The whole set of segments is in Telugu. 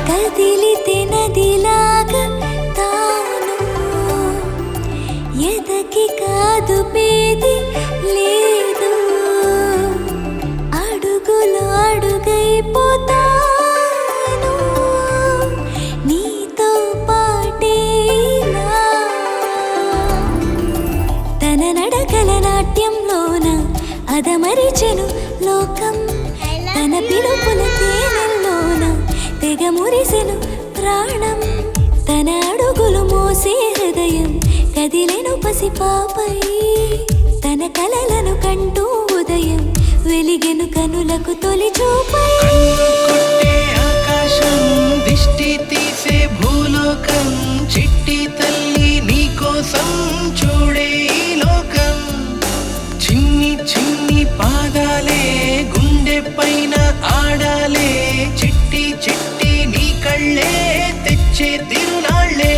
కదిలితే నదిలాగా తాను ఎదకి కాదు పేది లేదు అడుగులో అడుగైపోతాను నీతో పాటేనా తన నడకల నాట్యంలోన అదమరిచెను లోకం తన పిలుపుల తేనెల్లోన తెగ మురిసెను ప్రాణం తన అడుగులు మోసే హృదయం కదిలెను పసిపాపై తన కలలను కంటూ ఉదయం వెలిగెను కనులకు తొలి చూపై ఆకాశం దిష్టి తీసే భూలోకం చిట్టి తల్లి నీకోసం చూడే ఈ లోకం చిన్ని చిన్ని పాదాలే గుండె పైన ఆడాలే చిట్టి చిట్టి నీ కళ్ళే తెచ్చే తిరునాళ్ళే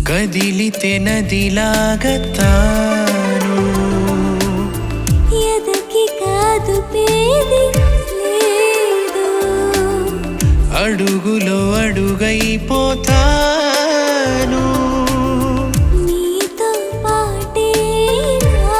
కదిలితే నదిలాగా తాను ఎదకి కాదు పేది లేదు అడుగులో అడుగైపోతాను నీతో పాటేనా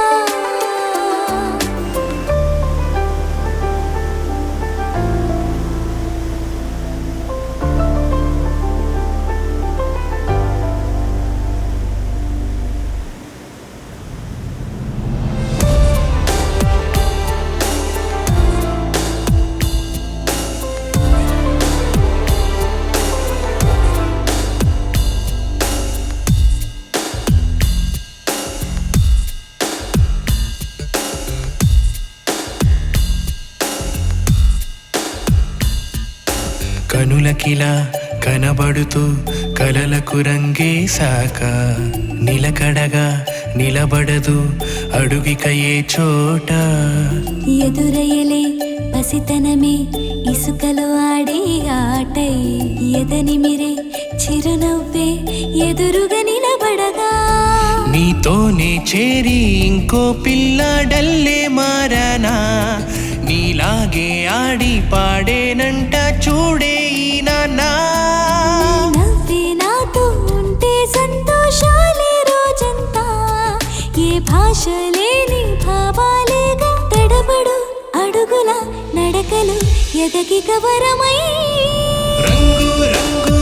కనులకిలా కనబడుతూ కలలకు రంగేశాక నిలకడగా నిలబడదు అడుగిక ఏ చోట ఎదురయ్యలే పసితనమే ఇసుకలో ఆడే ఆటై ఎదనిమిరే చిరునవ్వే ఎదురుగా నిలబడగా నీతోనే చేరి ఇంకో పిల్లాడల్లే మారానా నీలాగే ఆడి పాడేనంట చూడే ఈ నాన్న నవ్వే నాతో ఉంటే సంతోషాలే రోజంతా ఏ భాష లేని భావాలేగా తడబడు అడుగుల నడకలు ఎదగి కవరమై రంగు రంగు